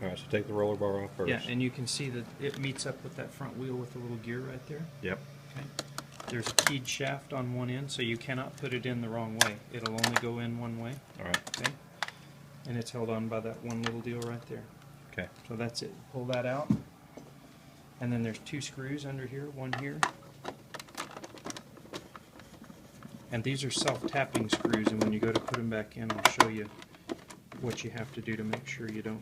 Alright, so take the roller bar off first. Yeah, and you can see that it meets up with that front wheel with the little gear right there. Yep. Okay. There's a keyed shaft on one end, so you cannot put it in the wrong way. It'll only go in one way. Alright. Okay. And it's held on by that one little deal right there. Okay. So that's it. Pull that out. And then there's two screws under here, one here. And these are self-tapping screws, and when you go to put them back in, I'll show you what you have to do to make sure you don't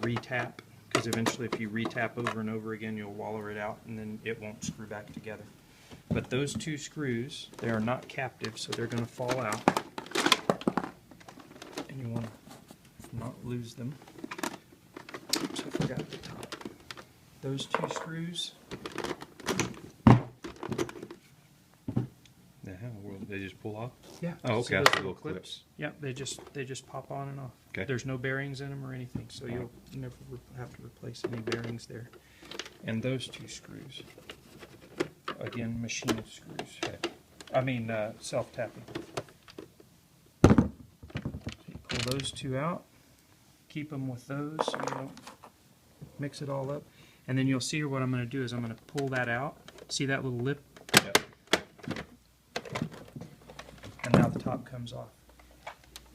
re-tap, because eventually if you re-tap over and over again, you'll waller it out and then it won't screw back together. But those two screws, they are not captive, so they're going to fall out. And you want to not lose them. Oops, I forgot the top. Those two screws. They just pull off? Yeah. Oh, okay. Those Little clips. Yeah, they just pop on and off. Okay. There's no bearings in them or anything, so you'll never have to replace any bearings there. And those two screws, again, machine screws. Okay. I mean, self-tapping. So you pull those two out, keep them with those so you don't mix it all up. And then you'll see what I'm going to do is I'm going to pull that out. See that little lip? Yep. And now the top comes off.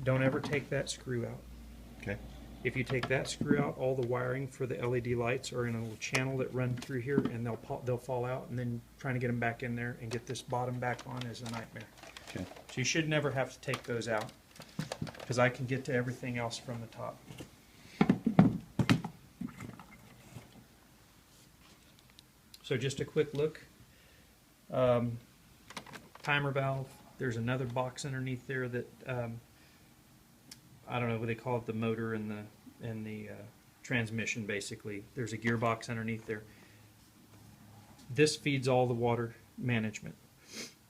Don't ever take that screw out. Okay. If you take that screw out, all the wiring for the LED lights are in a little channel that run through here, and they'll fall out, and then trying to get them back in there and get this bottom back on is a nightmare. Okay. So you should never have to take those out, because I can get to everything else from the top. So just a quick look. Timer valve. There's another box underneath there that I don't know what they call it, the motor and the transmission. Basically, there's a gearbox underneath there. This feeds all the water management.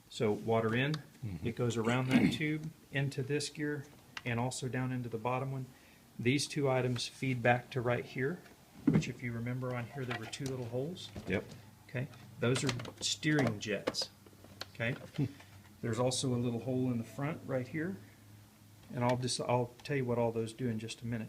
So water in, it goes around that tube into this gear and also down into the bottom one. These two items feed back to right here, which if you remember on here there were two little holes. Yep. Okay, those are steering jets. Okay, there's also a little hole in the front right here, and I'll tell you what all those do in just a minute.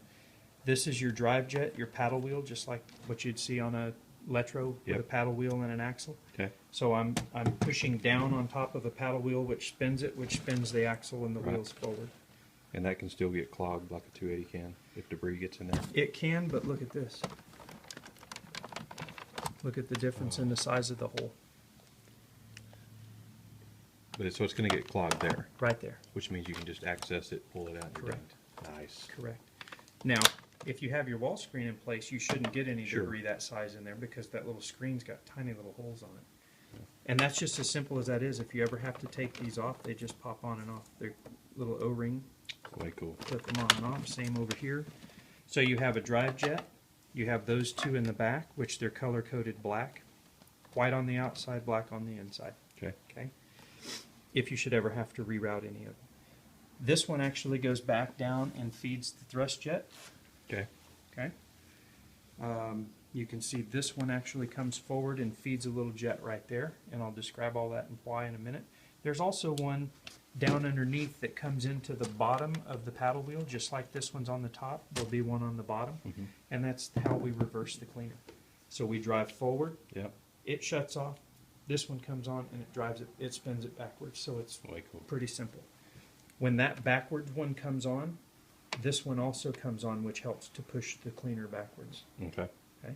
This is your drive jet, your paddle wheel, just like what you'd see on a Letro with a paddle wheel and an axle. Okay. So I'm pushing down on top of a paddle wheel, which spins it, which spins the axle and the wheels forward. And that can still get clogged like a 280 can if debris gets in there. It can, but look at this. Look at the difference in the size of the hole. But so it's going to get clogged there. Right there. Which means you can just access it, pull it out, and Correct. Nice. Correct. Now, if you have your wall screen in place, you shouldn't get any debris that size in there, because that little screen's got tiny little holes on it. And that's just as simple as that is. If you ever have to take these off, they just pop on and off. They're little O-ring. Way cool. Clip them on and off. Same over here. So you have a drive jet. You have those two in the back, which they're color-coded black. White on the outside, black on the inside. Okay. Okay. If you should ever have to reroute any of them. This one actually goes back down and feeds the thrust jet. Okay. Okay. You can see this one actually comes forward and feeds a little jet right there, and I'll describe all that and why in a minute. There's also one down underneath that comes into the bottom of the paddle wheel, just like this one's on the top. There'll be one on the bottom, and that's how we reverse the cleaner. So we drive forward, it shuts off, this one comes on, and it drives it, it spins it backwards, so it's way cool. Pretty simple. When that backwards one comes on, this one also comes on, which helps to push the cleaner backwards. Okay. Okay.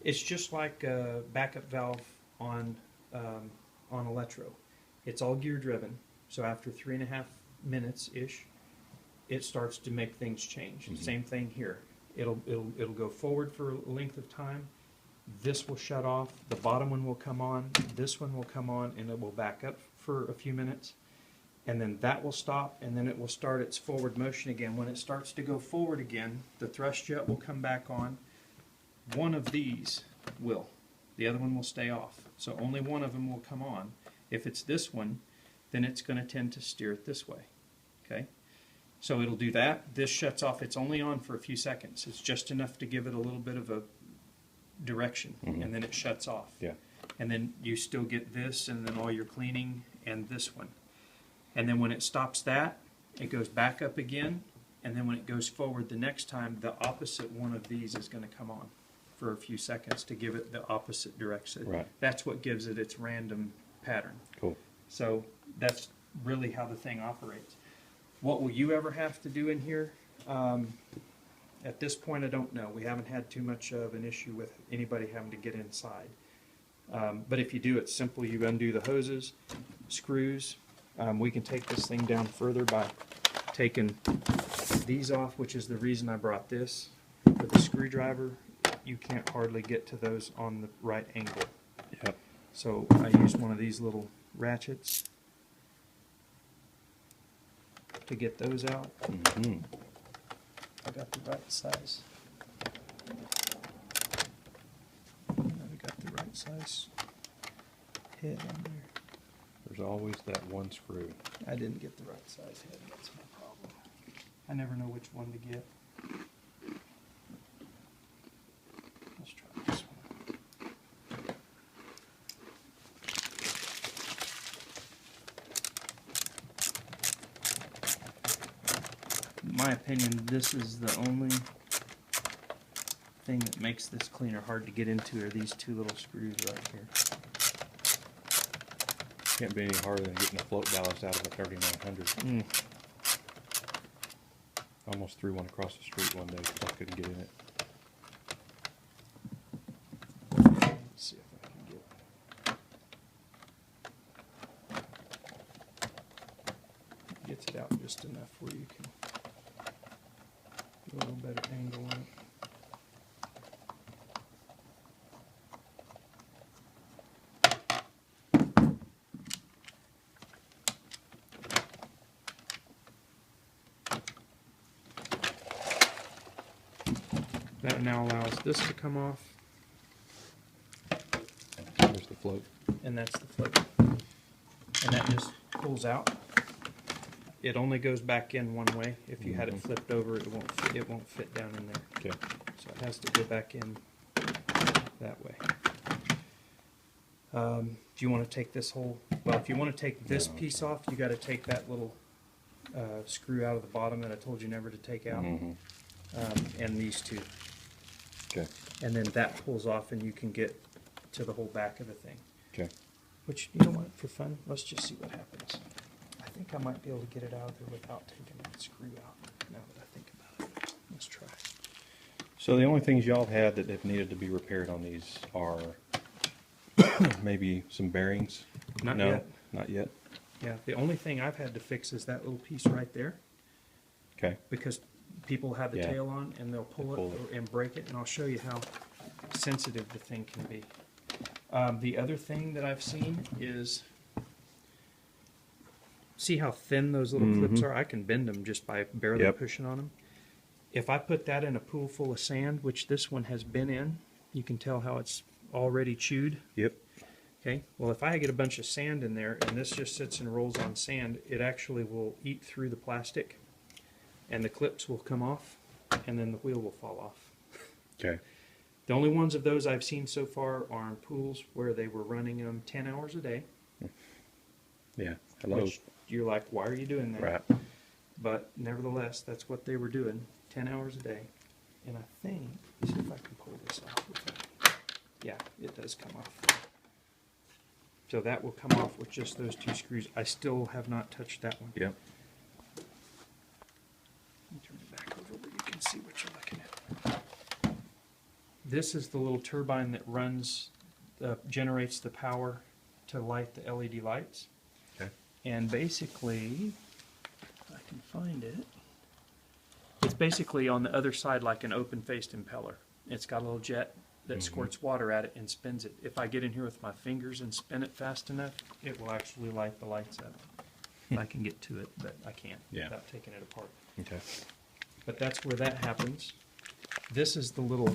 It's just like a backup valve on a Letro. It's all gear driven, so after 3.5 minutes-ish, it starts to make things change. Same thing here. It'll go forward for a length of time. This will shut off. The bottom one will come on. This one will come on, and it will back up for a few minutes. And then that will stop, and then it will start its forward motion again. When it starts to go forward again, the thrust jet will come back on. One of these will. The other one will stay off. So only one of them will come on. If it's this one, then it's going to tend to steer it this way. Okay? So it'll do that. This shuts off. It's only on for a few seconds. It's just enough to give it a little bit of a direction, and then it shuts off. Yeah. And then you still get this, and then all your cleaning, and this one. And then when it stops that, it goes back up again, and then when it goes forward the next time, the opposite one of these is going to come on for a few seconds to give it the opposite direction. Right. That's what gives it its random pattern. Cool. So that's really how the thing operates. What will you ever have to do in here? At this point, I don't know. We haven't had too much of an issue with anybody having to get inside. But if you do, it's simple. You undo the hoses, screws. We can take this thing down further by taking these off, which is the reason I brought this. With a screwdriver, you can't hardly get to those on the right angle. Yep. So I used one of these little ratchets to get those out. Mm-hmm. I got the right size. I got the right size head on there. There's always that one screw. I didn't get the right size head. That's my problem. I never know which one to get. Let's try this one. In my opinion, this is the only thing that makes this cleaner hard to get into are these two little screws right here. Can't be any harder than getting a float ballast out of a 3900. I almost threw one across the street one day because I couldn't get in it. Let's see if I can get gets it out just enough where you can get a little better angle on it. That now allows this to come off, There's the float. and that's the float. And that just pulls out. It only goes back in one way. If you had it flipped over, it won't fit down in there. Okay. So it has to go back in that way. If you want to take this whole, well, if you want to take this piece off, you got to take that little screw out of the bottom that I told you never to take out, and these two. Okay. And then that pulls off, and you can get to the whole back of the thing. Okay. Which, you know what, for fun, let's just see what happens. I think I might be able to get it out of there without taking that screw out, now that I think about it. Let's try. So the only things y'all had that have needed to be repaired on these are maybe some bearings? Not No, yet. not yet. Yeah, the only thing I've had to fix is that little piece right there, Okay. because people have the Yeah. tail on, and they'll pull Pull it and break it, and I'll show you how sensitive the thing can be. The other thing that I've seen is, see how thin those little clips are? I can bend them just by barely Yep. pushing on them. If I put that in a pool full of sand, which this one has been in, you can tell how it's already chewed. Yep. Okay, well, if I get a bunch of sand in there and this just sits and rolls on sand, it actually will eat through the plastic, and the clips will come off, and then the wheel will fall off. Okay. The only ones of those I've seen so far are in pools where they were running them 10 hours a day. Yeah. Hello. Which you're like, why are you doing that? Right. But nevertheless, that's what they were doing, 10 hours a day. And I think, let's see if I can pull this off. Yeah, it does come off. So that will come off with just those two screws. I still have not touched that one. Yep. Let me turn it back over where you can see what you're looking at. This is the little turbine that runs, generates the power to light the LED lights. Okay. And basically, if I can find it, it's basically on the other side like an open-faced impeller. It's got a little jet that squirts water at it and spins it. If I get in here with my fingers and spin it fast enough, it will actually light the lights up. If I can get to it, but I can't without taking it apart. Okay. But that's where that happens. This is the little,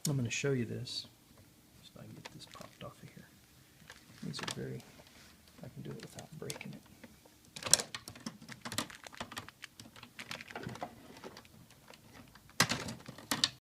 I'm going to show you this, so I can get this popped off of here. These are very, I can do it without breaking it.